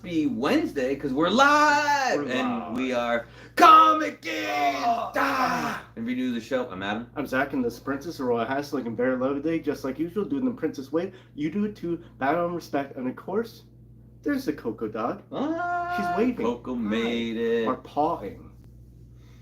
be Wednesday because we're live. And we are ComicGains. And redo the show. I'm Adam. I'm Zach, and this Princess Royal has looking very low today, just like usual, doing the Princess Wave. You do it too, bow and respect, and of course, there's the Coco dog. She's waving. Coco made it. Or pawing.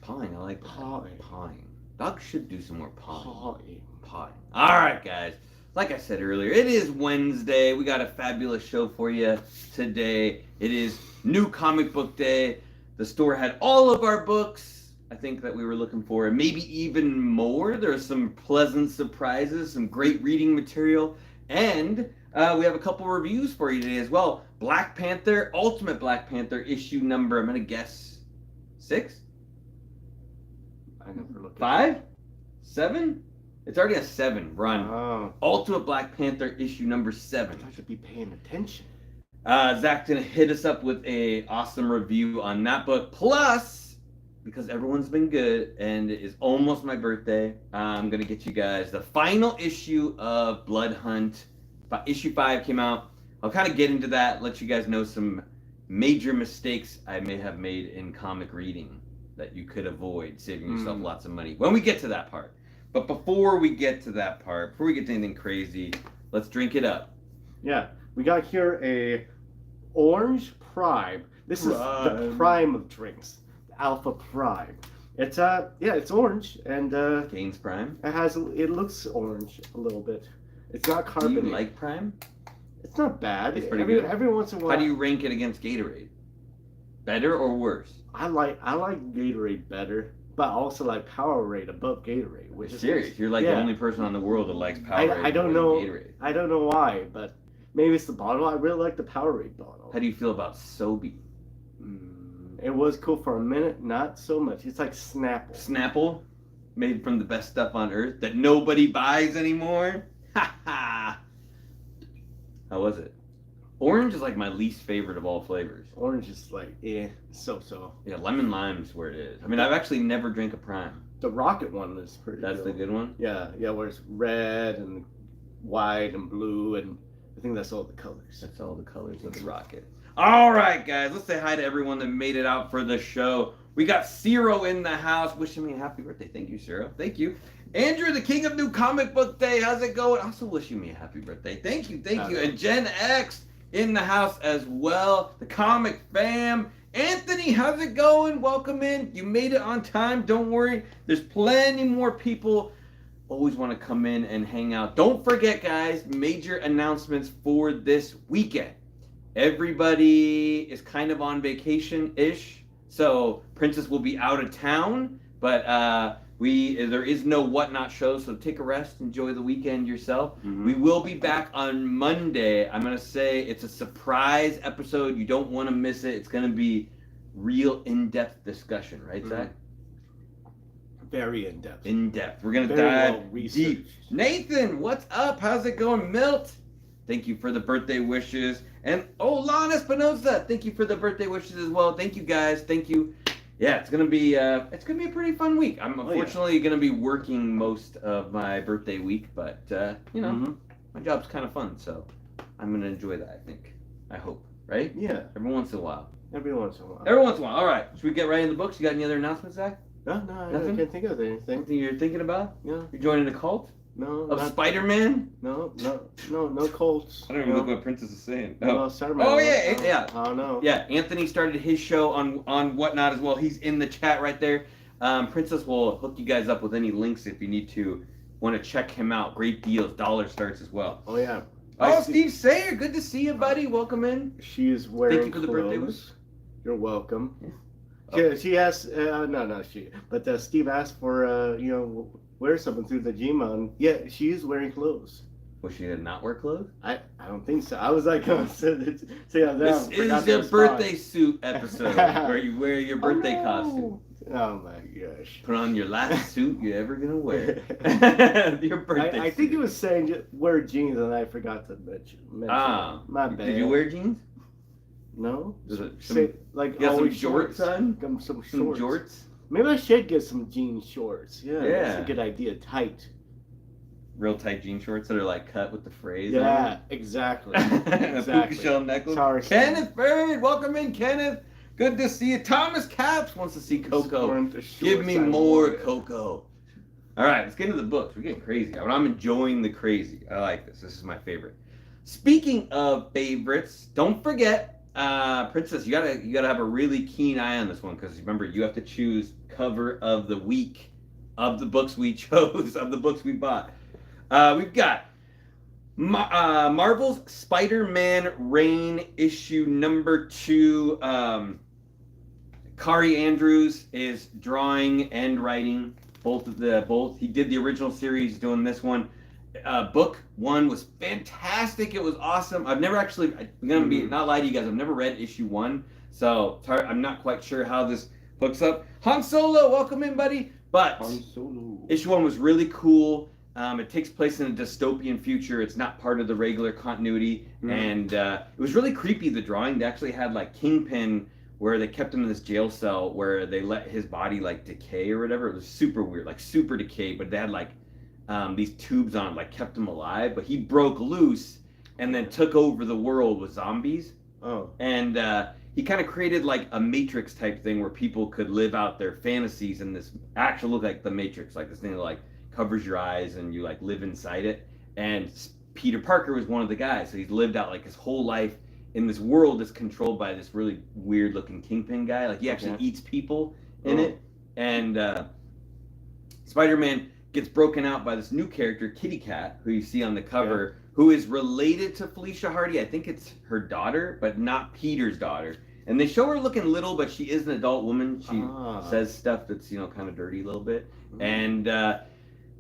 Pawing, I like that. Pawing. Pawing. Dogs should do some more pawing. Pawing. Pawing. All right, guys. Like I said earlier, it is Wednesday. We got a fabulous show for you today. It is New Comic Book Day. The store had all of our books, I think, that we were looking for, and maybe even more. There's some pleasant surprises, some great reading material, and we have a couple reviews for you today as well. Black Panther, Ultimate Black Panther, issue number, I'm going to guess, 6? I never looked at 5? 7? It's already a 7 run. Oh. Ultimate Black Panther, issue number 7. I should be paying attention. Zach's gonna hit us up with a awesome review on that book. Plus, because everyone's been good and it is almost my birthday, I'm gonna get you guys the final issue of Blood Hunt. Issue 5 came out. I'll kind of get into that, let you guys know some major mistakes I may have made in comic reading that you could avoid, saving yourself lots of money when we get to that part. But before we get to that part, before we get to anything crazy, let's drink it up. Yeah, we got here a Orange Prime. This is the prime of drinks, the Alpha Prime. It's it's orange and Gaines Prime. It looks orange a little bit. It's not Do carbonated. you like Prime? It's not bad. It's pretty good. Every once in a while. How do you rank it against Gatorade? Better or worse? I like Gatorade better, but I also like Powerade above Gatorade. Which is serious. You're like the only person in the world that likes Powerade. I don't know. Gatorade. I don't know why, but maybe it's the bottle. I really like the Powerade bottle. How do you feel about Sobe? It was cool for a minute, not so much. It's like Snapple. Snapple, made from the best stuff on earth that nobody buys anymore. Ha ha. How was it? Orange is like my least favorite of all flavors. Orange is like, so. Yeah, lemon lime is where it is. I mean, I've actually never drank a Prime. The Rocket one is pretty good. That's the good one? Yeah, where it's red and white and blue, and I think that's all the colors. That's all the colors of the Rocket. All right, guys, let's say hi to everyone that made it out for the show. We got Ciro in the house wishing me a happy birthday. Thank you, Ciro. Thank you. Andrew, the king of New Comic Book Day. How's it going? Also wishing me a happy birthday. Thank you. And Gen X in the house as well. The Comic Fam. Anthony, how's it going? Welcome in. You made it on time. Don't worry. There's plenty more people. Always want to come in and hang out. Don't forget, guys, major announcements for this weekend. Everybody is kind of on vacation-ish, so Princess will be out of town, but there is no Whatnot show, so take a rest, enjoy the weekend yourself. We will be back on Monday. I'm going to say it's a surprise episode. You don't want to miss it. It's going to be real in-depth discussion, right, Zach? Very in-depth. In-depth. We're going to dive deep. Nathan, what's up? How's it going? Milt, thank you for the birthday wishes. And Lana Espinosa, thank you for the birthday wishes as well. Thank you, guys. Thank you. Yeah, it's gonna be a pretty fun week. I'm unfortunately gonna be working most of my birthday week, but my job's kind of fun, so I'm gonna enjoy that. I hope, right? Yeah. Every once in a while. Every once in a while. All right. Should we get right into the books? You got any other announcements, Zach? No, I can't think of anything. Something you're thinking about? Yeah. You're joining a cult? No. Of Spider-Man? No Colts. I don't even know what Princess is saying. No, Spider-Man. Oh, yeah. I don't know. Yeah, Anthony started his show on Whatnot as well. He's in the chat right there. Princess will hook you guys up with any links if you want to check him out. Great deals. Dollar starts as well. Oh, yeah. Steve Sayer. Good to see you, buddy. Welcome in. She is wearing Thank you for the birthday wish. You're welcome. Yeah. She asked, but Steve asked for, wear something through the Gmail. Yeah, she is wearing clothes. Was she not wear clothes? I don't think so. I was like, this is your birthday suit episode where you wear your birthday costume. Oh my gosh. Put on your last suit you're ever going to wear. Your birthday I think it was saying just wear jeans and I forgot to mention my bad. Did you wear jeans? No. You got always some shorts on? Some shorts. Maybe I should get some jean shorts. Yeah. That's a good idea. Tight. real tight jean shorts that are like cut with the phrase. Yeah, exactly. Exactly. A shell necklace. Sorry. Kenneth Bird, welcome in, Kenneth. Good to see you. Thomas Caps wants to see Coco. Give me more Coco. All right, let's get into the books. We're getting crazy. I'm enjoying the crazy. I like this. This is my favorite. Speaking of favorites, don't forget, Princess, you gotta have a really keen eye on this one because remember you have to choose cover of the week of the books we chose, of the books we bought. We've got Marvel's SpiderMan Reign issue number 2. Kari Andrews is drawing and writing both. He did the original series, doing this one. Book 1 was fantastic. It was awesome. I'm gonna be not lie to you guys. I've never read issue 1, so I'm not quite sure how this hooks up. Han Solo, welcome in, buddy. But issue 1 was really cool. It takes place in a dystopian future. It's not part of the regular continuity, and it was really creepy. The drawing, they actually had like Kingpin, where they kept him in this jail cell where they let his body like decay or whatever. It was super weird, like super decay, but they had like these tubes on, like kept him alive. But he broke loose and then took over the world with zombies. Oh. And he kind of created like a Matrix type thing where people could live out their fantasies in this actual look like the Matrix, like this thing that like covers your eyes and you like live inside it. And Peter Parker was one of the guys, so he's lived out like his whole life in this world that's controlled by this really weird looking Kingpin guy. Like he actually eats people in it. And Spider-Man gets broken out by this new character, Kitty Cat, who you see on the cover, who is related to Felicia Hardy. I think it's her daughter, but not Peter's daughter. And they show her looking little, but she is an adult woman. She says stuff that's, kind of dirty a little bit. And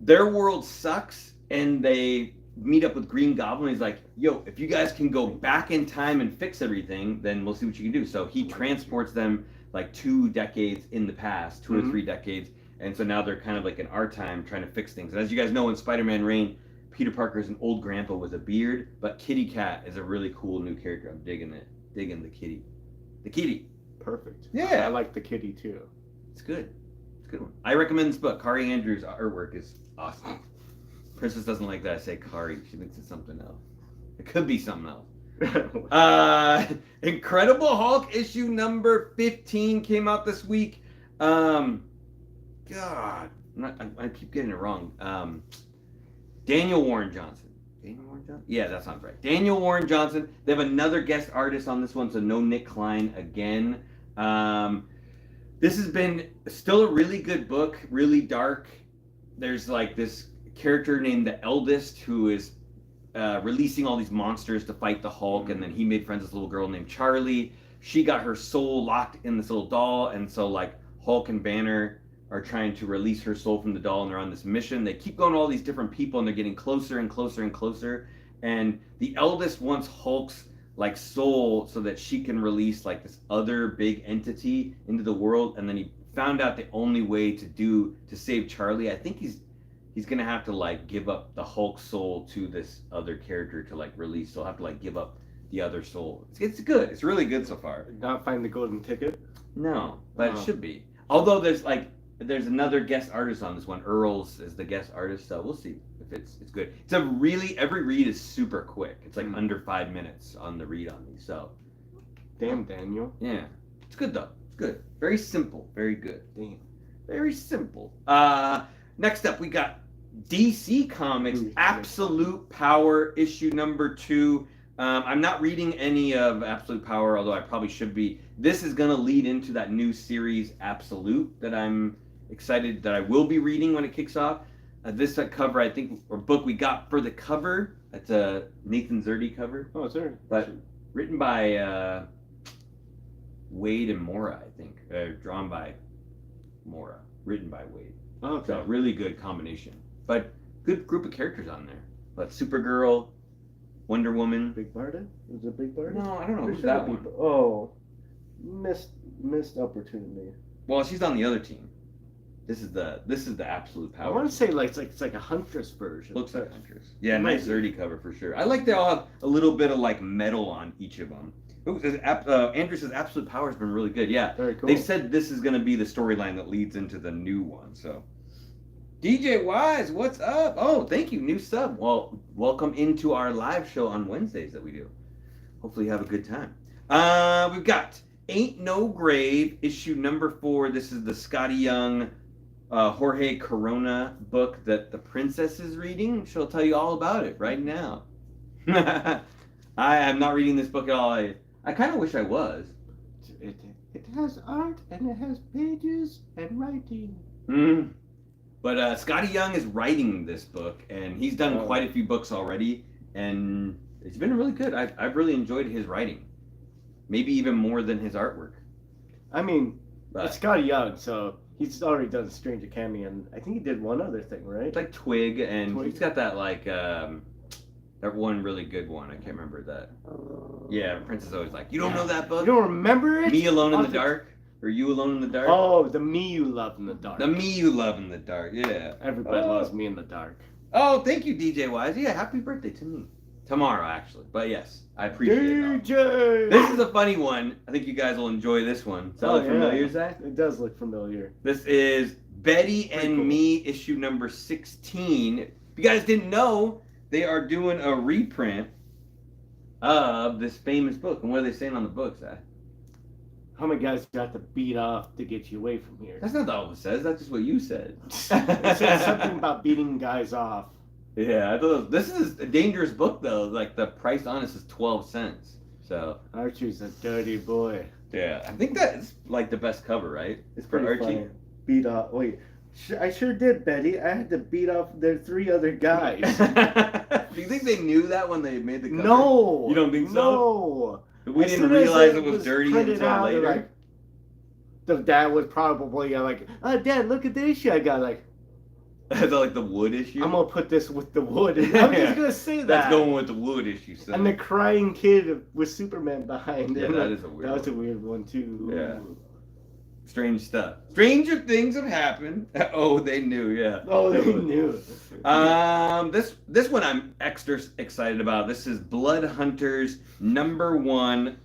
their world sucks, and they meet up with Green Goblin. He's like, yo, if you guys can go back in time and fix everything, then we'll see what you can do. So he transports them like 2 decades in the past, 2 or 3 decades. And so now they're kind of like in our time trying to fix things. And as you guys know, in Spider-Man Reign, Peter Parker is an old grandpa with a beard, but Kitty Cat is a really cool new character. I'm digging it. Digging the kitty. The kitty. Perfect. Yeah. I like the kitty too. It's good. It's a good one. I recommend this book. Kari Andrews' artwork is awesome. Princess doesn't like that I say Kari. She thinks it's something else. It could be something else. Incredible Hulk issue number 15 came out this week. God, I keep getting it wrong. Daniel Warren Johnson. Daniel Warren Johnson? Yeah, that sounds right. Daniel Warren Johnson. They have another guest artist on this one, so no Nick Klein again. This has been still a really good book, really dark. There's like this character named the Eldest who is releasing all these monsters to fight the Hulk, and then he made friends with this little girl named Charlie. She got her soul locked in this little doll, and so like Hulk and Banner are trying to release her soul from the doll, and they're on this mission. They keep going to all these different people, and they're getting closer and closer and closer. And the Eldest wants Hulk's like soul so that she can release like this other big entity into the world. And then he found out the only way to save Charlie, I think he's gonna have to like give up the Hulk soul to this other character to like release. So he'll have to like give up the other soul. It's good. It's really good so far. Not find the golden ticket? No, but it should be. Although there's another guest artist on this one. Earls is the guest artist, so we'll see if it's good. It's every read is super quick. It's like under 5 minutes on the read on these. So, damn, Daniel. Yeah, it's good though. It's good. Very simple. Very good. Damn. Very simple. Next up we got DC Comics Absolute Power issue number 2. I'm not reading any of Absolute Power, although I probably should be. This is going to lead into that new series Absolute that I'm excited that I will be reading when it kicks off. This cover, I think, or book we got for the cover. It's a Nathan Zerdy cover. Oh, it's there. But written by Wade and Mora, I think. Drawn by Mora. Written by Wade. Oh, okay. So really good combination. But good group of characters on there. But Supergirl, Wonder Woman. Big Barda? Is it Big Barda? No, I don't know. Who's that one? Oh, missed opportunity. Well, she's on the other team. This is the Absolute Power. I want to say like it's like a Huntress version. Looks like Huntress. Yeah, nice Zerdy cover for sure. I like they all have a little bit of like metal on each of them. Andrew says Absolute Power has been really good. Yeah, very cool. They said this is going to be the storyline that leads into the new one. So DJ Wise, what's up? Oh, thank you, new sub. Well, welcome into our live show on Wednesdays that we do. Hopefully you have a good time. We've got Aint No Grave, issue number 4. This is the Scotty Young, Jorge Corona book that the princess is reading. She'll tell you all about it right now. I am not reading this book at all. I kind of wish I was. It has art and it has pages and writing. Mm. But Scotty Young is writing this book, and he's done quite a few books already, and it's been really good. I've really enjoyed his writing, maybe even more than his artwork. I mean, it's Scotty Young, so he's already done Stranger Cammy, and I think he did one other thing, right? It's like Twig, and he's got that like that one really good one. I can't remember that. Yeah, Princess always like, you don't know that book? You don't remember it? Me Alone in the Dark. Or You Alone in the Dark? Oh, the Me You Love in the Dark. The Me You Love in the Dark, yeah. Everybody loves Me in the Dark. Oh, thank you, DJ Wise. Yeah, happy birthday to me. Tomorrow, actually. But yes, I appreciate it. DJ! This is a funny one. I think you guys will enjoy this one. Does that look familiar, Zach? It does look familiar. This is Betty and Me, issue number 16. If you guys didn't know, they are doing a reprint of this famous book. And what are they saying on the book, Zach? How many guys got to beat off to get you away from here? That's not all it says. That's just what you said. It says something about beating guys off. Yeah, I thought this is a dangerous book though. Like the price on this is 12 cents. So Archie's a dirty boy. Yeah, I think that's like the best cover, right? It's for Archie. Funny. Beat off. Wait, I sure did, Betty. I had to beat off their 3 other guys. Do you think they knew that when they made the cover? No. You don't think so? No. We didn't realize it was dirty until later. Like, the dad was probably like, "Oh, Dad, look at the issue I got." Like, is that like the wood issue? I'm gonna put this with the wood. I'm just gonna say that. That's going with the wood issue. So. And the crying kid with Superman behind him. Yeah, that is a weird. That was a weird one too. Yeah. Strange stuff. Stranger things have happened. Oh, they knew. Yeah. Oh, they knew. This one I'm extra excited about. This is Blood Hunters number 1,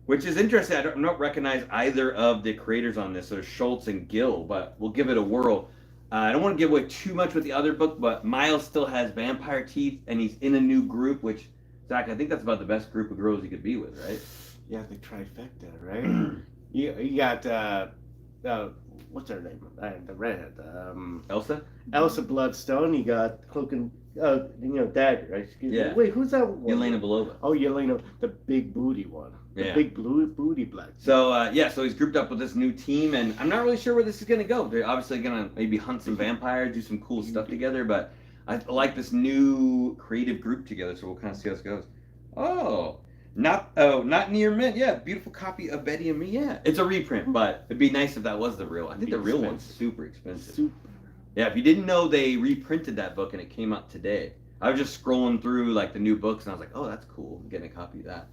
which is interesting. I don't recognize either of the creators on this. So Schultz and Gill, but we'll give it a whirl. I don't want to give away too much with the other book, but Miles still has vampire teeth, and he's in a new group. Which, Zach, I think that's about the best group of girls you could be with, right? Yeah, the trifecta, right? you got. What's her name? The redhead. Elsa. Elsa Bloodstone. You got Cloak and Dagger. Right? Excuse me. Wait, who's that one? Yelena Belova. Oh, Yelena, the big booty one. The big booty black. So so he's grouped up with this new team, and I'm not really sure where this is gonna go. They're obviously gonna maybe hunt some vampires, do some cool stuff together. But I like this new creative group together, so we'll kind of see how this goes. Not near mint. Yeah, beautiful copy of Betty and Me. Yeah, it's a reprint, but it'd be nice if that was the real. I think the real one's super expensive. Yeah, if you didn't know, they reprinted that book and it came out today. I was just scrolling through like the new books and I was like, oh, that's cool. I'm getting a copy of that.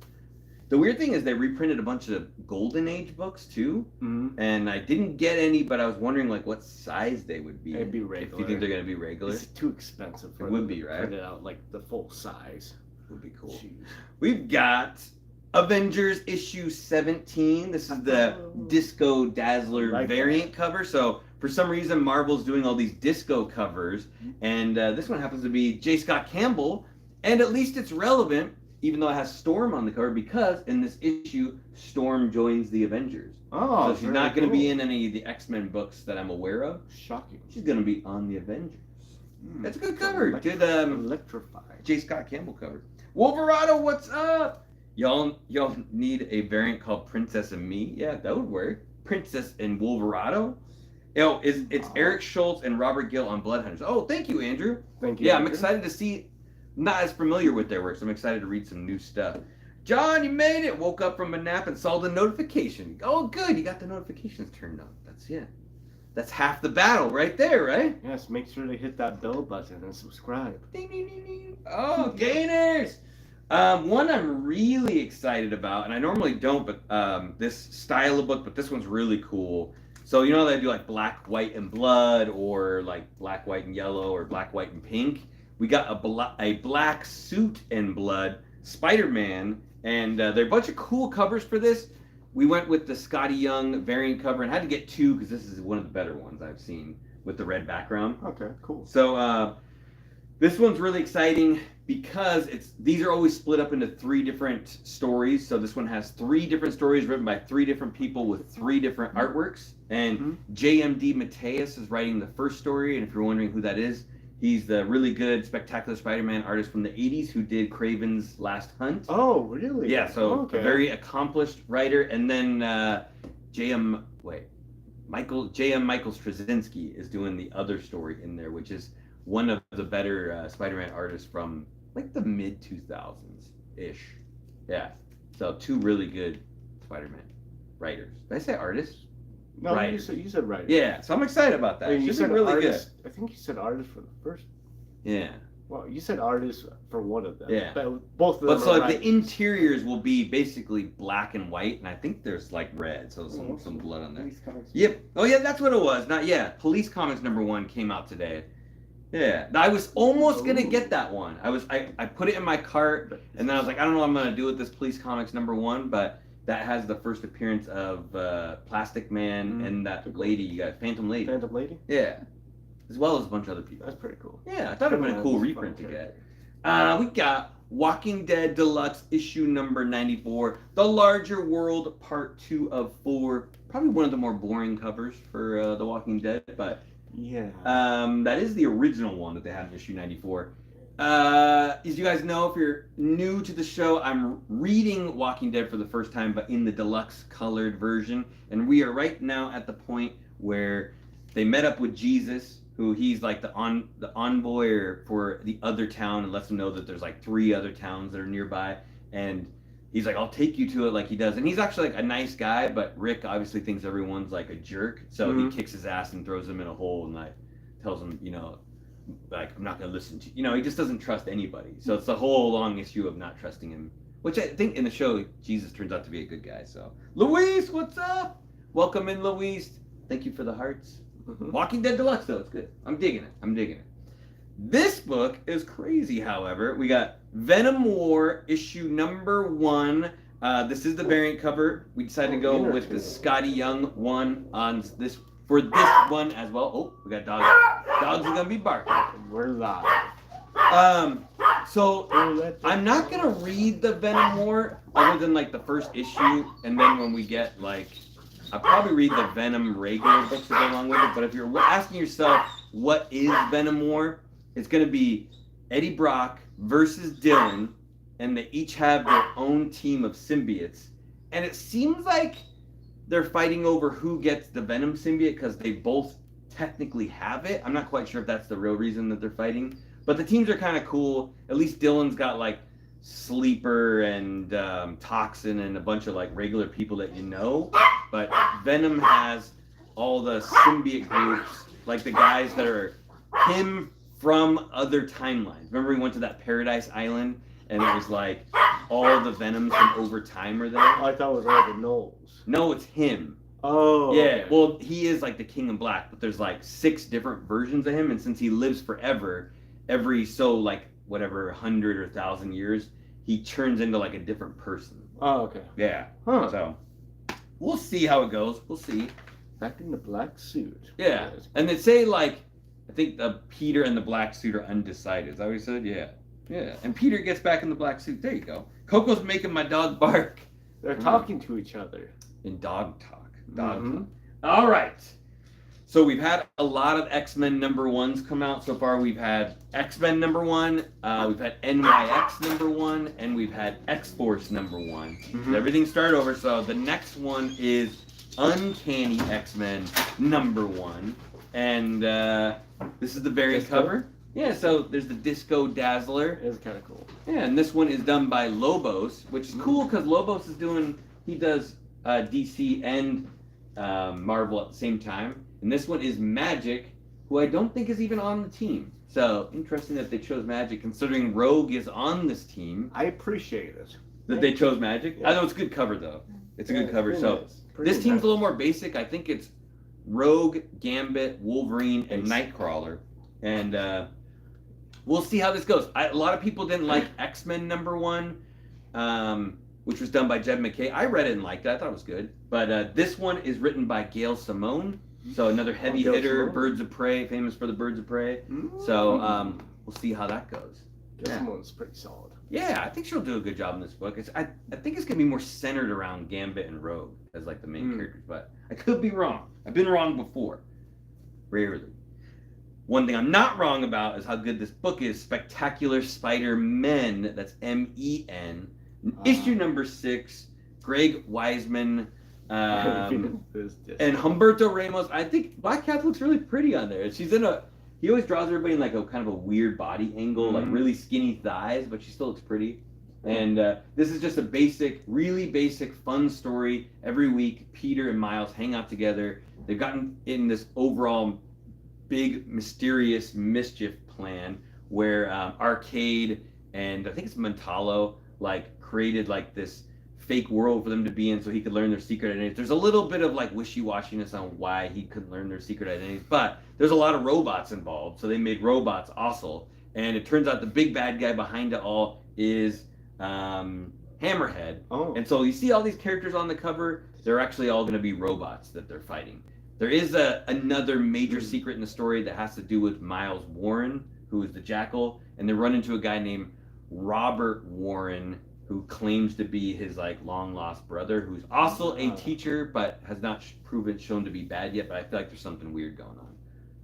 The weird thing is they reprinted a bunch of Golden Age books too, and I didn't get any, but I was wondering like what size they would be. It'd be regular. If you think they're gonna be regular, it's too expensive. It would be, right? Print it out like the full size. Would be cool. Jeez. We've got Avengers issue 17. This is the Disco Dazzler variant cover. So for some reason, Marvel's doing all these disco covers, and this one happens to be J. Scott Campbell, and at least it's relevant, even though it has Storm on the cover, because in this issue, Storm joins the Avengers. Oh, so she's not going to be in any of the X-Men books that I'm aware of. Shocking. She's going to be on the Avengers. That's a good cover. Good electrified J. Scott Campbell cover. Wolverado, what's up? Y'all need a variant called Princess and Me. Yeah, that would work. Princess and Wolverado. It's Eric Schultz and Robert Gill on Blood Hunters. Oh, thank you, Andrew. Thank you. Yeah, Andrew. I'm excited to see. Not as familiar with their work, so I'm excited to read some new stuff. John, you made it. Woke up from a nap and saw the notification. Oh, good. You got the notifications turned on. That's half the battle right there, right? Yes, make sure to hit that bell button and subscribe. Ding, ding, ding, ding. Oh, gainers! One I'm really excited about, and I normally don't, but this style of book, but this one's really cool. So you know they do like black, white, and blood, or like black, white, and yellow, or black, white, and pink. We got a black suit and blood Spider-Man, and there are a bunch of cool covers for this. We went with the Scotty Young variant cover and had to get two because this is one of the better ones I've seen. with the red background. Okay, cool. So this one's really exciting because these are always split up into 3 different stories. So this one has 3 different stories written by 3 different people with 3 different artworks. And JMD Mateus is writing the first story. And if you're wondering who that is, he's the really good Spectacular Spider-Man artist from the 80s who did Kraven's Last Hunt. Oh, really? Yeah, so a very accomplished writer. And then J.M. Michael Straczynski is doing the other story in there, which is one of the better Spider-Man artists from like the mid 2000s-ish. Yeah. So 2 really good Spider-Man writers. Did I say artists? No, you said writer. Yeah, so I'm excited about that. You said really artist, good. I think you said artist for the first. Yeah. Well, you said artist for one of them. Yeah. But both of them But so are like, the writers. interiors will be basically black and white, and I think there's like red, so some blood on there. Yep. Oh yeah, that's what it was. Police Comics #1 came out today. Yeah, I was almost gonna get that one. I put it in my cart, and then I was like, I don't know what I'm gonna do with this Police Comics #1, but that has the first appearance of Plastic Man and that lady you got, Phantom Lady. Phantom Lady? Yeah, as well as a bunch of other people. That's pretty cool. Yeah, I thought it'd been a cool reprint to get. We got Walking Dead Deluxe issue number 94, The Larger World Part 2 of 4. Probably one of the more boring covers for The Walking Dead, but yeah. that is the original one that they had in issue 94. As you guys know, if you're new to the show, I'm reading Walking Dead for the first time, but in the deluxe colored version. And we are right now at the point where they met up with Jesus, who he's like the envoy for the other town, and lets them know that there's like 3 other towns that are nearby. And he's like, I'll take you to it, like he does. And he's actually like a nice guy, but Rick obviously thinks everyone's like a jerk. So he kicks his ass and throws him in a hole and like tells him, like, I'm not going to listen to you. He just doesn't trust anybody. So it's the whole long issue of not trusting him, which I think in the show, Jesus turns out to be a good guy. So, Luis, what's up? Welcome in, Luis. Thank you for the hearts. Walking Dead Deluxe, though. It's good. I'm digging it. This book is crazy, however. We got Venom War, issue number 1. This is the variant cover. We decided to go with the Scotty Young one on this for this one as well. Oh, we got dogs. Dogs are gonna be barking. We're live. So I'm not gonna read the Venom War other than like the first issue, and then when we get like, I'll probably read the Venom regular books to go along with it. But if you're asking yourself what is Venom War, it's gonna be Eddie Brock versus Dylan, and they each have their own team of symbiotes, and it seems like they're fighting over who gets the Venom symbiote because they both technically have it. I'm not quite sure if that's the real reason that they're fighting, but the teams are kind of cool. At least Dylan's got like Sleeper and Toxin and a bunch of like regular people that you know, but Venom has all the symbiote groups, like the guys that are him from other timelines. Remember we went to that Paradise Island and it was like all the Venoms from over time are there? I thought it was all the Knowles. No, it's him. Oh. Yeah, okay. well, he is like the King in Black, but there's like 6 different versions of him, and since he lives forever, every like whatever 100 or 1,000 years, he turns into like a different person. Oh, okay. Yeah. Huh. So we'll see how it goes. We'll see. Back in the black suit. Yeah. And they say like, I think the Peter and the black suit are undecided. Is that what he said? Yeah. Yeah. And Peter gets back in the black suit. There you go. Coco's making my dog bark. They're talking to each other. In dog talk. Talk. All right. So we've had a lot of X-Men #1s come out so far. We've had X-Men #1, we've had NYX #1, and we've had X-Force #1. Everything started over. So the next one is Uncanny X-Men #1, and this is the variant cover. Yeah, so there's the Disco Dazzler. It's kind of cool. Yeah, and this one is done by Lobos, which is cool because Lobos is he does DC and Marvel at the same time. And this one is Magic, who I don't think is even on the team. So, interesting that they chose Magic, considering Rogue is on this team. I appreciate it. That they chose Magic? Yeah. I know it's a good cover, though. It's a good cover. So, nice. this team's a little more basic. I think it's Rogue, Gambit, Wolverine, and Nightcrawler. And we'll see how this goes. A lot of people didn't like X-Men #1, which was done by Jed McKay. I read it and liked it. I thought it was good. But this one is written by Gail Simone, So another heavy Go hitter, Simone. Birds of Prey, famous for the Birds of Prey. Mm. So we'll see how that goes. This one's pretty solid. Yeah, I think she'll do a good job in this book. I think it's gonna be more centered around Gambit and Rogue as like the main characters, but I could be wrong. I've been wrong before. Rarely. One thing I'm not wrong about is how good this book is. Spectacular Spider-Men. That's Men. Issue number 6. Greg Weisman. And Humberto Ramos. I think Black Cat looks really pretty on there. She's in a. He always draws everybody in like a kind of a weird body angle, like really skinny thighs, but she still looks pretty. And this is just a basic, really basic, fun story. Every week, Peter and Miles hang out together. They've gotten in this overall big, mysterious mischief plan where Arcade and I think it's Mentalo like created like this fake world for them to be in so he could learn their secret identities. There's a little bit of like wishy-washiness on why he couldn't learn their secret identities, but there's a lot of robots involved, so they made robots also. And it turns out the big bad guy behind it all is Hammerhead. Oh. And so you see all these characters on the cover, they're actually all going to be robots that they're fighting. There is another major secret in the story that has to do with Miles Warren, who is the Jackal, and they run into a guy named Robert Warren, who claims to be his like long lost brother, who's also a teacher, but has not shown to be bad yet. But I feel like there's something weird going on,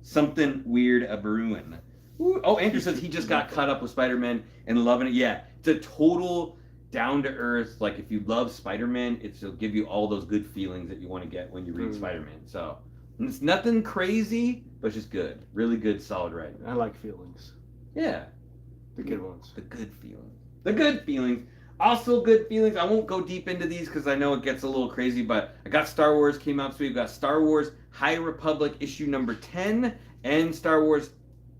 something weird a brewing. Oh, Andrew says he just got caught up with Spider-Man and loving it. Yeah, it's a total down to earth. Like if you love Spider-Man, it'll give you all those good feelings that you want to get when you read Spider-Man. So it's nothing crazy, but it's just good, really good, solid writing. I like feelings. Yeah, The good ones. the good feelings. The good feelings. Also good feelings. I won't go deep into these because I know it gets a little crazy, but I got Star Wars came out, so we've got Star Wars High Republic issue number 10 and Star Wars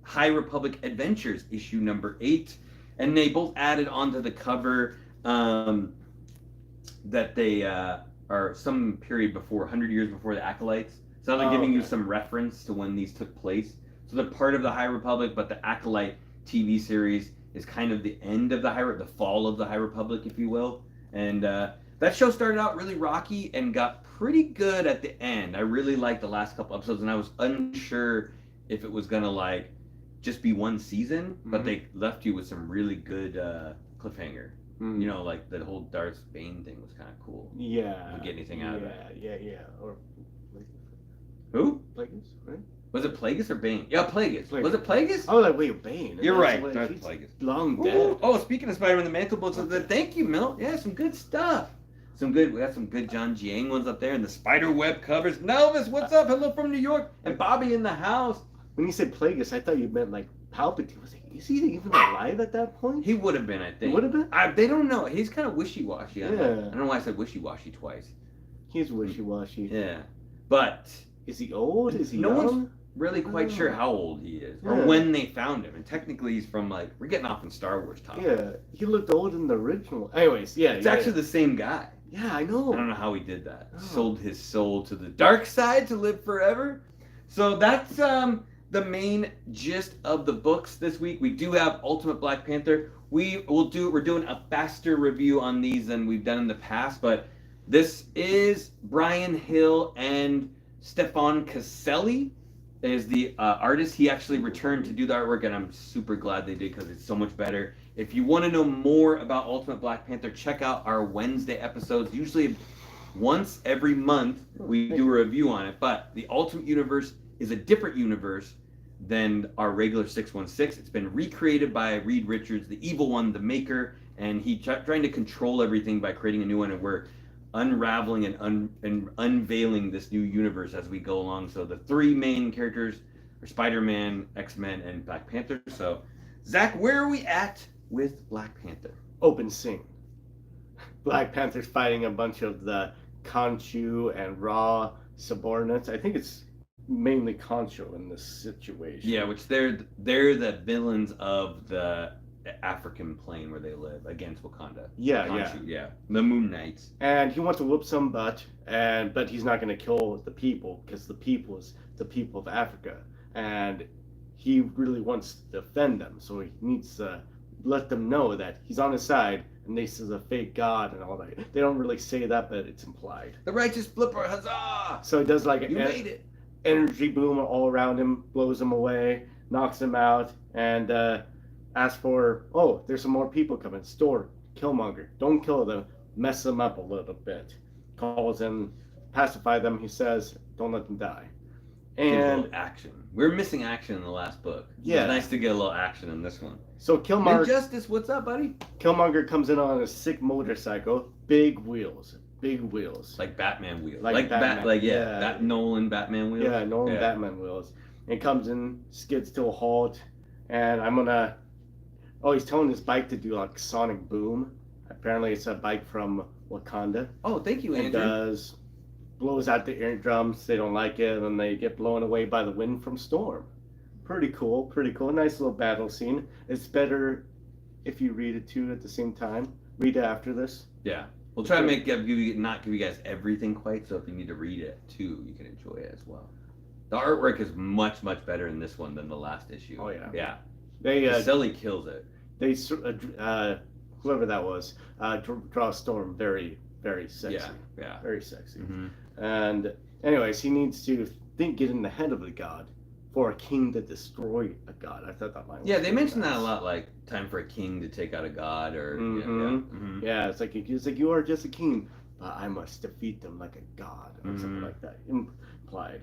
High Republic Adventures issue number 8. And they both added onto the cover that they are some period before, 100 years before the Acolytes. So they're giving you some reference to when these took place. So they're part of the High Republic, but the Acolyte TV series is kind of the end of the fall of the High Republic, if you will. And that show started out really rocky and got pretty good at the end. I really liked the last couple episodes, and I was unsure if it was gonna like just be one season, but they left you with some really good cliffhanger. You know, like the whole Darth Bane thing was kind of cool. Yeah. Didn't get anything out of it. Yeah. Or who? Plagueis, right? Was it Plagueis or Bane? Yeah, Plagueis. Was it Plagueis? Oh, like wait, Bane. You're right. Darth He's Plagueis. long dead. Oh, speaking of Spider-Man, the Mantle Books, thank you, Milt. Yeah, some good stuff. We got some good John Jiang ones up there, and the spider web covers. Nelvis, what's up? Hello from New York, and Bobby in the house. When you said Plagueis, I thought you meant like Palpatine. Was like, is he even alive at that point? He would have been, I think. Would have been? They don't know. He's kind of wishy-washy. I Yeah. don't know why I said wishy-washy twice. He's wishy-washy. Yeah, but Is he old? Is he no young? one's really quite sure how old he is or when they found him. And technically, he's from like we're getting off in Star Wars topic. Yeah, he looked old in the original. Anyways, yeah. It's actually the same guy. Yeah, I know. I don't know how he did that. Oh. Sold his soul to the dark side to live forever. So that's the main gist of the books this week. We do have Ultimate Black Panther. We're doing a faster review on these than we've done in the past, but this is Brian Hill and Stefan Caselli is the artist. He actually returned to do the artwork, and I'm super glad they did because it's so much better. If you want to know more about Ultimate Black Panther, check out our Wednesday episodes. Usually once every month we do a review on it, but the Ultimate Universe is a different universe than our regular 616. It's been recreated by Reed Richards, the evil one, the maker, and he's trying to control everything by creating a new one, and we're unraveling and unveiling this new universe as we go along. So the three main characters are Spider-Man, X-Men, and Black Panther. So, Zach, where are we at with Black Panther? Open scene. Black Panther's fighting a bunch of the Khonshu and Ra subordinates. I think it's mainly Khonshu in this situation. Yeah, which they're the villains of the African plane where they live against Wakanda. Yeah. The Moon Knights. And he wants to whoop some butt, but he's not going to kill the people because the people is the people of Africa, and he really wants to defend them. So he needs to let them know that he's on his side, and this is a fake god and all that. They don't really say that, but it's implied. The righteous flipper, huzzah! So he does like You made it. energy boom all around him, blows him away, knocks him out, and asks for, oh, there's some more people coming. Store, Killmonger, don't kill them, mess them up a little bit. Calls them, pacify them. He says, don't let them die. Get a And little action. We were missing action in the last book. Yeah. It's nice to get a little action in this one. so Injustice, what's up, buddy? Killmonger comes in on a sick motorcycle, big wheels. Like Batman wheels. Like Batman. Yeah. Nolan Batman wheels. Yeah, Nolan Batman wheels. And comes in, skids to a halt, and he's telling his bike to do like sonic boom. Apparently it's a bike from Wakanda. Oh, thank you, And Andrew. blows out the eardrums, they don't like it, and then they get blown away by the wind from Storm. Pretty cool. Nice little battle scene. It's better if you read it too at the same time. Read it after this. Yeah. We'll try to not give you guys everything quite, so if you need to read it too, you can enjoy it as well. The artwork is much, much better in this one than the last issue. Oh, yeah. Yeah. They Sully kills it. they whoever that was draw Storm very, very sexy. Yeah. Very sexy. Mm-hmm. And anyways, he needs to get in the head of the god for a king to destroy a god. I thought that line was Yeah, they really mentioned that nice. a lot, like time for a king to take out a god, or Yeah, it's like you are just a king, but I must defeat them like a god, or something like that implied.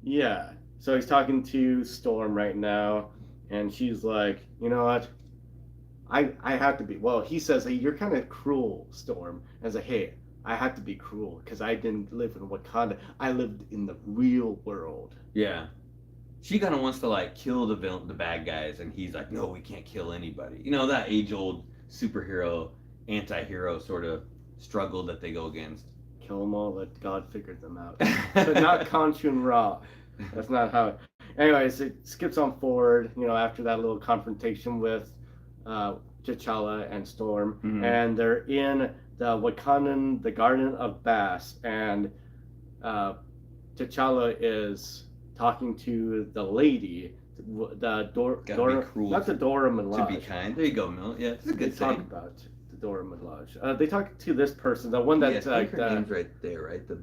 Yeah. So he's talking to Storm right now, and she's like, you know what? I have to be. Well, he says, hey, you're kind of cruel, Storm. And I was like, hey, I have to be cruel because I didn't live in Wakanda. I lived in the real world. Yeah. She kind of wants to like kill the bad guys, and he's like, no, we can't kill anybody. You know, that age-old superhero, anti-hero sort of struggle that they go against. Kill them all, let God figure them out. But not Khonshu and Ra. That's not how it... Anyways, it skips on forward, after that little confrontation with T'Challa and Storm. Mhm. And they're in the Garden of Bass, and T'Challa is talking to the lady, the Gotta be cruel not the Dora Milaje. to be kind. There you go, Mill. Yeah, it's a good They talk thing. about the Dora Milaje. They talk to this person, the one that's I like think her name's right there, right? The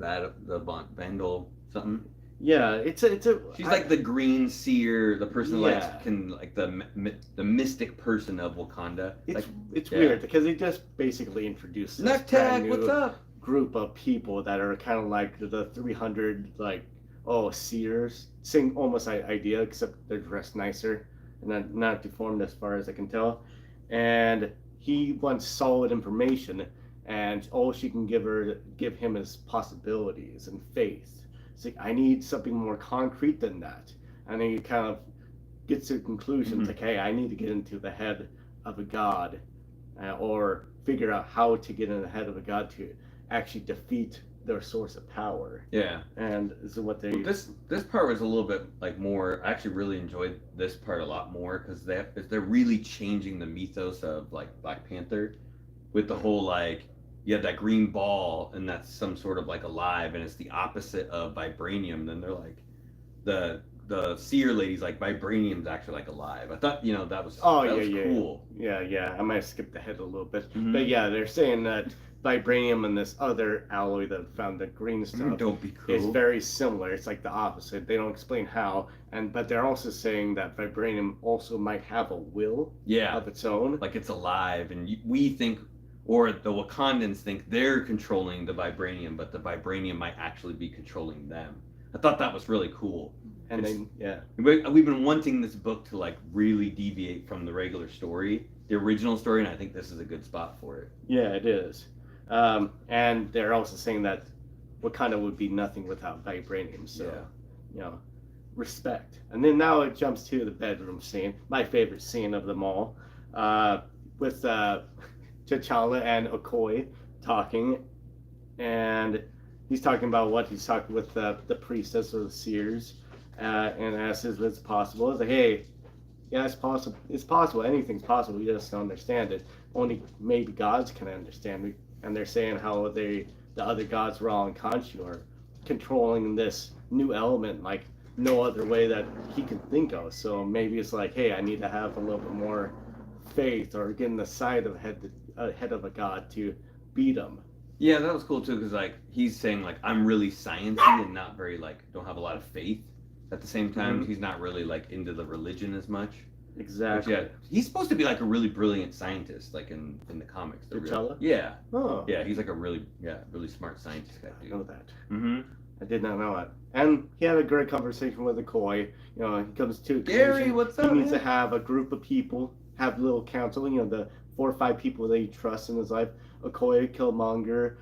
Vandal something. yeah, it's a. She's like the green seer, the person Yeah. the mystic person of Wakanda. It's weird because they just basically introduced this Nut brand tag, what's new up? group of people that are kind of like the 300 seers, same almost idea, except they're dressed nicer and not deformed as far as I can tell. And he wants solid information, and all she can give him is possibilities and faith. It's like, I need something more concrete than that. And then he kind of gets to the conclusion, it's like, hey, I need to get into the head of a god, or figure out how to get in the head of a god to actually defeat their source of power. Yeah. And this is what they... This part was a little bit more. I actually really enjoyed this part a lot more because they're really changing the mythos of like Black Panther, with the whole you have that green ball and that's some sort of alive, and it's the opposite of vibranium. Then they're like the seer lady's like vibranium's actually alive. I thought that was cool. Yeah. I might have skipped ahead a little bit, Mhm. but yeah, they're saying that vibranium and this other alloy that found the green stuff Don't be cruel. is very similar. It's like the opposite. They don't explain how, but they're also saying that vibranium also might have a will of its own. Like it's alive, and we think, or the Wakandans think they're controlling the vibranium, but the vibranium might actually be controlling them. I thought that was really cool. And then We've been wanting this book to really deviate from the regular story, the original story, and I think this is a good spot for it. Yeah, it is. And they're also saying that Wakanda would be nothing without vibranium. So, respect. And then now it jumps to the bedroom scene, my favorite scene of them all, with T'Challa and Okoye talking, and he's talking about what he's talking with the priestess or the seers, and asks if it's possible. It's like, hey, yeah, it's possible. It's possible. Anything's possible. You just don't understand it. Only maybe gods can understand it. And they're saying how the other gods, Ra and Khonshu, are controlling this new element like no other way that he can think of. So maybe it's like, hey, I need to have a little bit more faith or get in the side of head of a god to beat him. Yeah, that was cool too, because like he's saying like I'm really sciencey and not very like don't have a lot of faith. At the same time, he's not really like into the religion as much. Exactly. Which, yeah, he's supposed to be like a really brilliant scientist, like in the comics. T'Challa? Yeah. Oh. Yeah, he's like a really smart scientist guy. I know that. Mm-hmm. I did not know it. And he had a great conversation with Okoye. You know, he comes to a Gary, conclusion. what's up? He needs man? to have a group of people, have little council. You know, the 4 or 5 people that he trusts in his life. Okoye, Killmonger,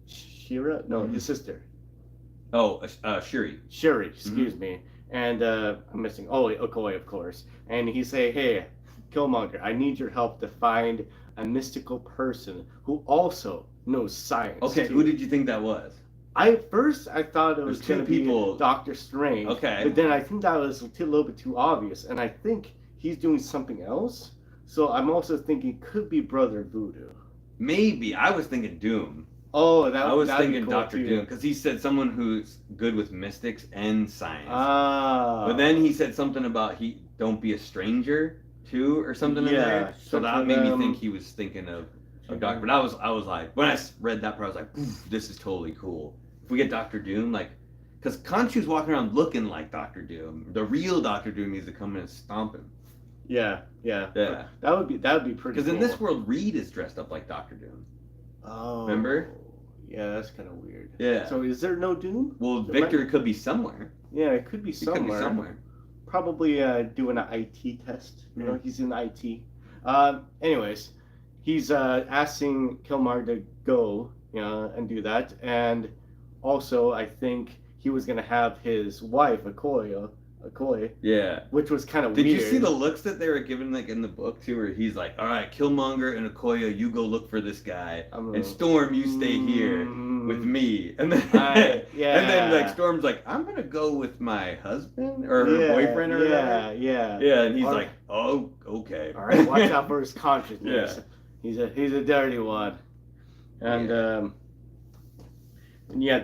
Shira? No, his sister. Oh, Shuri. Shuri, excuse me. And I'm missing. Oh, Okoye, of course. And he say, "Hey, Killmonger, I need your help to find a mystical person who also knows science." Okay, too. who did you think that was? I thought it was There's two going to be people. Doctor Strange. Okay. But then I think that was a little bit too obvious, and I think he's doing something else. So I'm also thinking it could be Brother Voodoo. Maybe. I was thinking Doom. Oh, I was that'd be thinking cool Doctor too. Doom because he said someone who's good with mystics and science. Ah. But then he said something about he don't be a stranger too or something in there. So that made me think he was thinking of Doctor. But I was like, when I read that part, I was like, this is totally cool. If we get Doctor Doom, like, because Khonshu's walking around looking like Doctor Doom. The real Doctor Doom needs to come in and stomp him. Yeah. That would be pretty. Because in this world, Reed is dressed up like Doctor Doom. Oh. Remember? Yeah, that's kind of weird. Yeah. So is there no Doom? Well, Victor could be somewhere. Yeah, it could be He somewhere. could be somewhere. Probably doing an IT test. You know, he's in IT. Anyways, he's asking Killmonger to go, you know, and do that. And also, I think he was gonna have his wife, Okoye, Yeah. which was kind of weird. Did you see the looks that they were given like in the book too, where he's like, "All right, Killmonger and Okoye, you go look for this guy, and Storm, you stay here with me." And then, and then like Storm's like, "I'm gonna go with my husband or her boyfriend or whatever." Yeah, and he's like, "Oh, okay." All right, watch out for his consciousness. He's a dirty one, and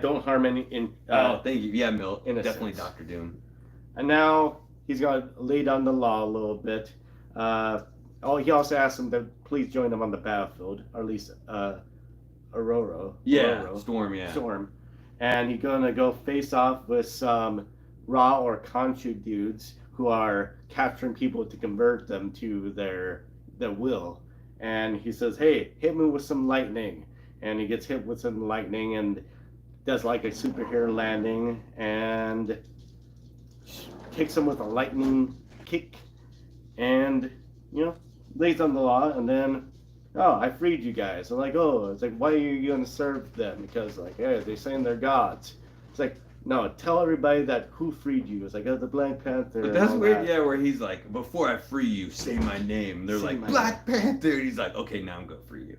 don't harm any. Thank you. Yeah, Milt. Innocence. Definitely Doctor Doom. And now he's going to lay down the law a little bit. He also asked him to please join him on the battlefield, or at least Aurora. Storm. And he's going to go face off with some Ra or Khonshu dudes who are capturing people to convert them to their will. And he says, "Hey, hit me with some lightning." And he gets hit with some lightning and does like a superhero landing and kicks him with a lightning kick and, you know, lays on the law. And then, I freed you guys. I'm like, it's like, why are you going to serve them? Because, like, they're saying they're gods. It's like, no, tell everybody that who freed you. It's like, the Black Panther. But that's weird, where he's like, "Before I free you, say my name." And they're like, "Black Panther." And he's like, "Okay, now I'm going to free you."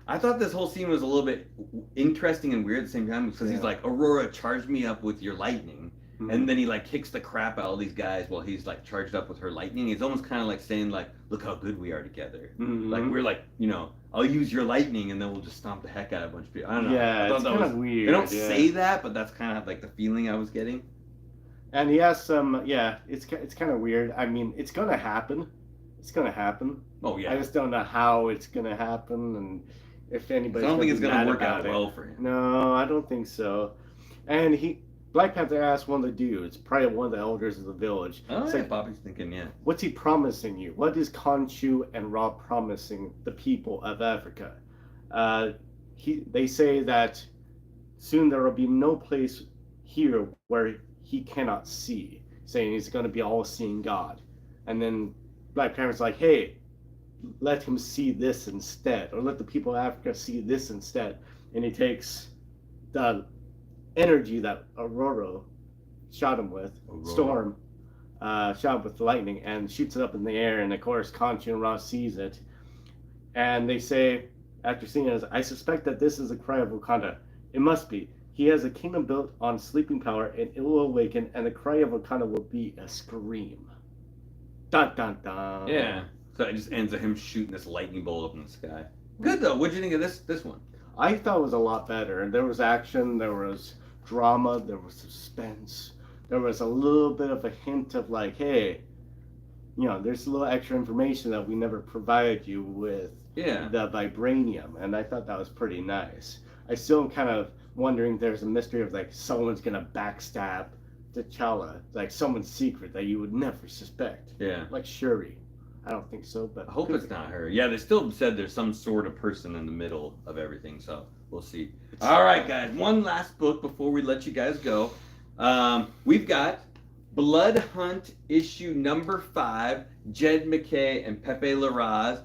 I thought this whole scene was a little bit interesting and weird at the same time because he's like, "Aurora, charge me up with your lightning." And then he like kicks the crap out of these guys while he's like charged up with her lightning. He's almost kind of like saying like, "Look how good we are together." Like we're like, you know, I'll use your lightning and then we'll just stomp the heck out of a bunch of people. I don't know. Yeah, I thought it's that kind was of weird. They don't say that, but that's kind of like the feeling I was getting. And he has some, it's kind of weird. I mean, it's gonna happen. It's gonna happen. Oh yeah. I just don't know how it's gonna happen and if anybody's. I don't think it's gonna work out well for him. No, I don't think so. And Black Panther asked one of the dudes, probably one of the elders of the village. Oh, it's yeah, like, Bobby's thinking, yeah. What's he promising you? What is Khonshu and Ra promising the people of Africa? They say that soon there will be no place here where he cannot see, saying he's going to be all-seeing God. And then Black Panther's like, "Hey, let him see this instead, or let the people of Africa see this instead." And he takes the energy that Aurora shot him with, Storm shot him with lightning, and shoots it up in the air. And of course, Khonshu and Ra sees it, and they say, after seeing it, "I suspect that this is a cry of Wakanda. It must be. He has a kingdom built on sleeping power, and it will awaken, and the cry of Wakanda will be a scream." Dun dun dun. Yeah. So it just ends with him shooting this lightning bolt up in the sky. Good though. What'd you think of this one? I thought it was a lot better. There was action, there was drama, there was suspense. There was a little bit of a hint of like, hey, you know, there's a little extra information that we never provided you with Yeah. the vibranium, and I thought that was pretty nice. I still am kind of wondering, there's a mystery of like someone's gonna backstab T'Challa, like someone's secret that you would never suspect. Yeah. Like Shuri. I don't think so, but I hope it's not her. Yeah, they still said there's some sort of person in the middle of everything, so we'll see. All right, guys, one last book before we let you guys go. We've got Blood Hunt issue number 5, Jed MacKay and Pepe Larraz.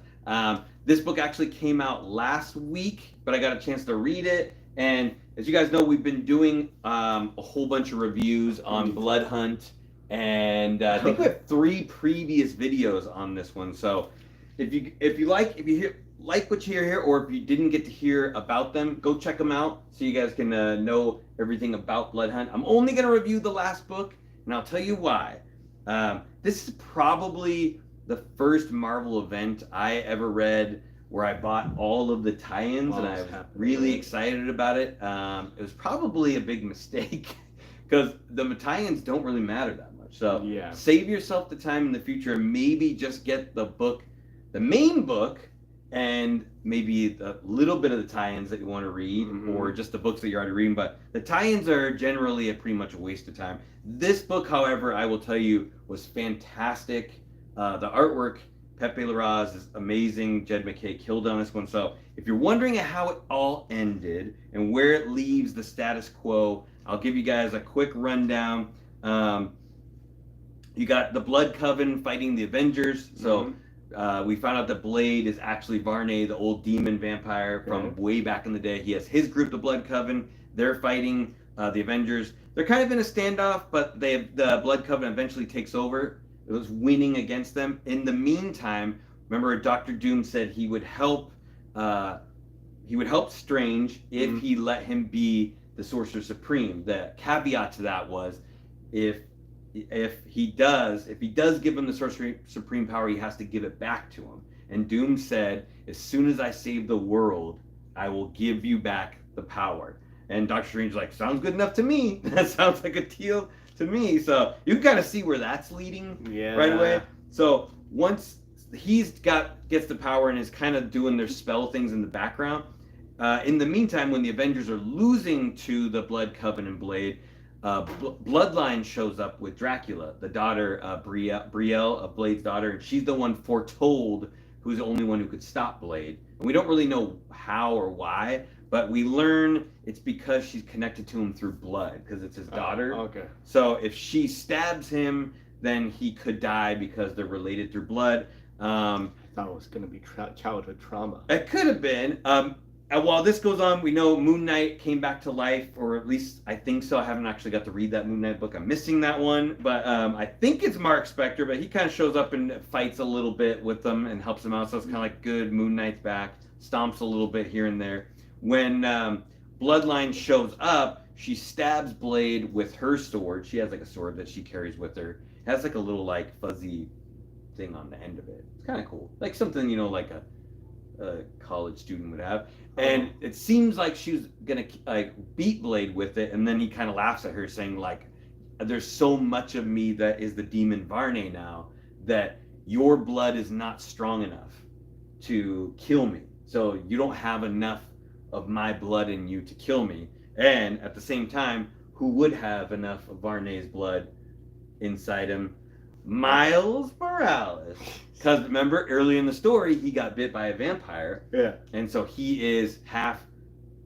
This book actually came out last week, but I got a chance to read it. And as you guys know, we've been doing a whole bunch of reviews on Blood Hunt. And I think we have 3 previous videos on this one. So if you like what you hear here, or if you didn't get to hear about them, go check them out so you guys can know everything about Blood Hunt. I'm only going to review the last book, and I'll tell you why. This is probably the first Marvel event I ever read where I bought all of the tie-ins, and I was really excited about it. It was probably a big mistake because the tie-ins don't really matter that much. So yeah, save yourself the time in the future and maybe just get the book, the main book, and maybe a little bit of the tie-ins that you want to read, or just the books that you're already reading. But the tie-ins are generally pretty much a waste of time. This book, however, I will tell you, was fantastic. The artwork, Pepe Larraz is amazing. Jed MacKay killed on this one. So if you're wondering how it all ended and where it leaves the status quo, I'll give you guys a quick rundown. You got the Blood Coven fighting the Avengers. So we found out that Blade is actually Varney, the old demon vampire from way back in the day. He has his group, the Blood Coven. They're fighting the Avengers. They're kind of in a standoff, but the Blood Coven eventually takes over. It was winning against them. In the meantime, remember Dr. Doom said he would help Strange if he let him be the Sorcerer Supreme. The caveat to that was if he does give him the Sorcerer Supreme power, he has to give it back to him. And Doom said, as soon as I save the world, I will give you back the power. And Doctor Strange was like, sounds good enough to me. That sounds like a deal to me. So you can kind of see where that's leading right away. So once gets the power and is kind of doing their spell things in the background, in the meantime, when the Avengers are losing to the Blood Coven and Blade, Bloodline shows up with Dracula, the daughter, Brielle, of Blade's daughter, and she's the one foretold who's the only one who could stop Blade. And we don't really know how or why, but we learn it's because she's connected to him through blood, because it's his daughter. Okay. So if she stabs him, then he could die because they're related through blood. I thought it was going to be childhood trauma. It could have been. And while this goes on, we know Moon Knight came back to life, or at least I think so. I haven't actually got to read that Moon Knight book. I'm missing that one. But I think it's Mark Spector, but he kind of shows up and fights a little bit with them and helps them out. So it's kind of like, good, Moon Knight's back. Stomps a little bit here and there. When Bloodline shows up, she stabs Blade with her sword. She has like a sword that she carries with her. It has like a little like fuzzy thing on the end of it. It's kind of cool. Like something, like a college student would have. And it seems like she was gonna like beat Blade with it, and then he kind of laughs at her, saying like, "There's so much of me that is the demon Varney now that your blood is not strong enough to kill me. So you don't have enough of my blood in you to kill me." And at the same time, who would have enough of Varney's blood inside him? Miles Morales. Because remember, early in the story, he got bit by a vampire. Yeah. And so he is half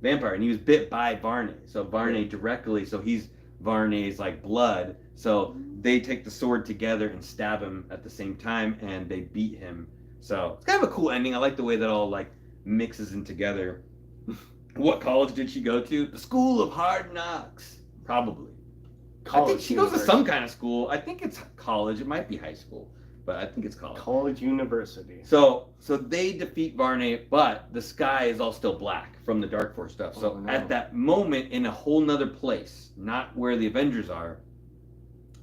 vampire, and he was bit by Varney. So Varney directly, so he's Varney's like blood. So they take the sword together and stab him at the same time, and they beat him. So it's kind of a cool ending. I like the way that all like mixes in together. What college did she go to? The School of Hard Knocks. Probably. I think she goes to some kind of school. I think it's college. It might be high school, but I think it's college. College university. So they defeat Varney, but the sky is all still black from the Dark Force stuff. So at that moment, in a whole nother place, not where the Avengers are,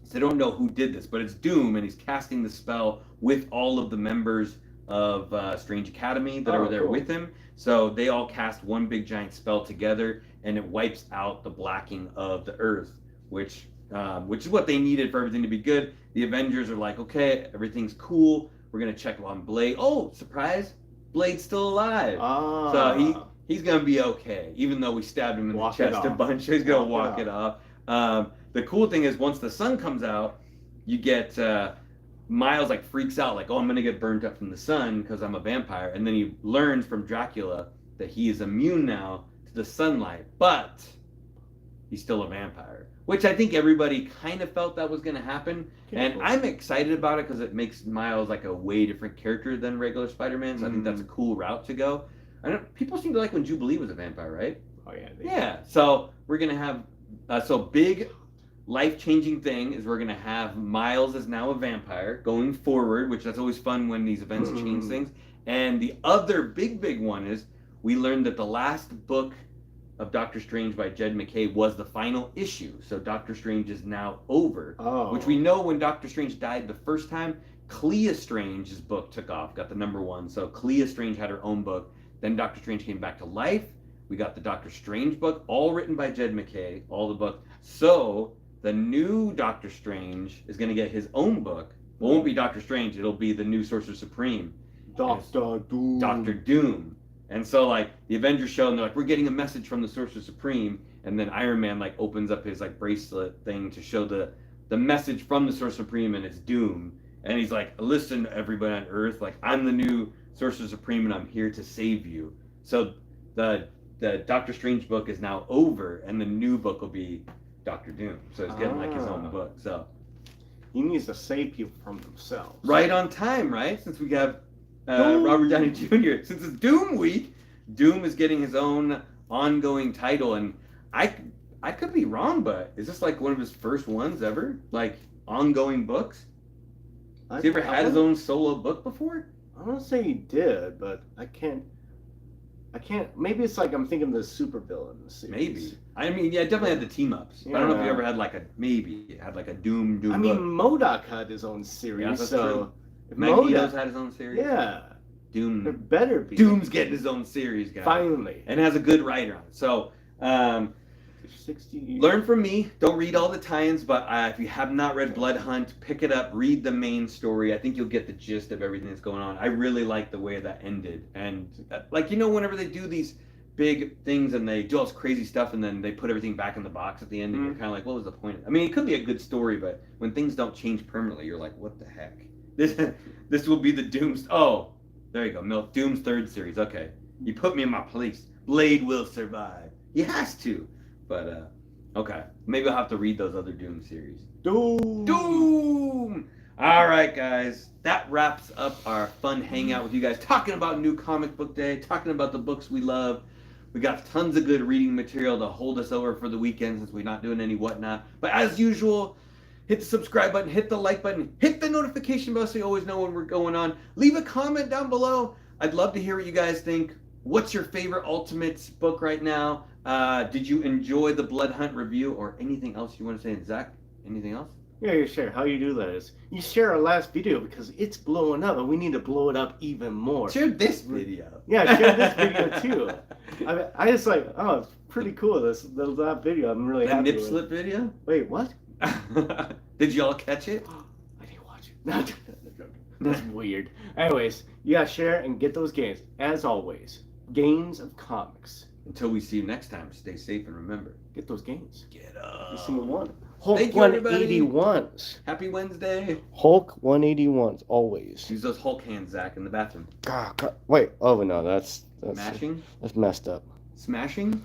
so they don't know who did this, but it's Doom, and he's casting the spell with all of the members of Strange Academy that are there with him. So they all cast one big giant spell together, and it wipes out the blacking of the Earth, which is what they needed for everything to be good. The Avengers are like, okay, everything's cool. We're gonna check on Blade. Oh, surprise! Blade's still alive. Ah. So he's gonna be okay, even though we stabbed him in Walk the it chest a off. bunch. He's gonna Walk walk it it off. The cool thing is once the sun comes out, you get Miles like freaks out, like, oh, I'm gonna get burnt up from the sun because I'm a vampire, and then he learns from Dracula that he is immune now to the sunlight, but he's still a vampire, which I think everybody kind of felt that was gonna happen, and I'm excited about it because it makes Miles like a way different character than regular Spider-Man. So I think that's a cool route to go. I don't. People seem to like when Jubilee was a vampire, right? Oh yeah. Yeah. So we're gonna have big life-changing thing is we're gonna have Miles as now a vampire going forward, which that's always fun when these events change things. And the other big one is we learned that the last book of Doctor Strange by Jed MacKay was the final issue. So Doctor Strange is now over, which we know when Doctor Strange died the first time, Clea Strange's book took off, got the #1. So Clea Strange had her own book. Then Doctor Strange came back to life. We got the Doctor Strange book, all written by Jed MacKay, all the book. So the new Doctor Strange is going to get his own book. Well, it won't be Doctor Strange. It'll be the new Sorcerer Supreme. Doctor Doom. Doctor Doom. And so, like, the Avengers show, and they're like, we're getting a message from the Sorcerer Supreme. And then Iron Man, like, opens up his, like, bracelet thing to show the message from the Sorcerer Supreme, and it's Doom. And he's like, listen, everybody on Earth, like, I'm the new Sorcerer Supreme, and I'm here to save you. So the Doctor Strange book is now over, and the new book will be Doctor Doom. So he's getting, like, his own book. So he needs to save people from themselves. Right on time, right? Since we have Robert Downey Jr. Since it's Doom Week, Doom is getting his own ongoing title, and I could be wrong, but is this like one of his first ones ever? Like ongoing books? Has he ever had his own solo book before? I want to say he did, but I can't. Maybe it's like I'm thinking of the supervillain series. Maybe. I mean, yeah, it definitely had the team ups. Yeah. But I don't know if he ever had like a Doom I mean, book. MODOK had his own series, Yeah, that's so true. if Magneto's had his own series. yeah, Doom. there better be. Doom's getting his own series, guys. Finally. And has a good writer on it. So, 60. learn from me. Don't read all the tie-ins, but if you have not read Blood Hunt, pick it up. Read the main story. I think you'll get the gist of everything that's going on. I really like the way that ended. And, like, you know, whenever they do these big things and they do all this crazy stuff and then they put everything back in the box at the end and you're kind of like, what was the point? I mean, it could be a good story, but when things don't change permanently, you're like, what the heck? This will be the Doom's... Oh, there you go. Milk. Doom's 3rd series. Okay. You put me in my place. Blade will survive. He has to. But, okay. Maybe I'll have to read those other Doom series. Doom! All right, guys. That wraps up our fun hangout with you guys. Talking about New Comic Book Day. Talking about the books we love. We got tons of good reading material to hold us over for the weekend since we're not doing any whatnot. But as usual, hit the subscribe button, hit the like button, hit the notification bell so you always know when we're going on. Leave a comment down below. I'd love to hear what you guys think. What's your favorite Ultimates book right now? Did you enjoy the Blood Hunt review or anything else you want to say? Zach, anything else? Yeah, you share. How you do that is you share our last video because it's blowing up and we need to blow it up even more. Share this video. Yeah, share this video too. I just like, oh, it's pretty cool. That video, I'm really happy That nip slip video? Wait, what? Did y'all catch it? I didn't watch it. That's weird. Anyways, you gotta share and get those games. As always, games of comics. Until we see you next time, stay safe and remember. Get those games. Get up. Every single one. Hulk Thank you, everybody. 181s. Happy Wednesday. Hulk 181s, always. Use those Hulk hands, Zach, in the bathroom. God. Wait. Oh, no, that's Smashing? That's messed up. Smashing?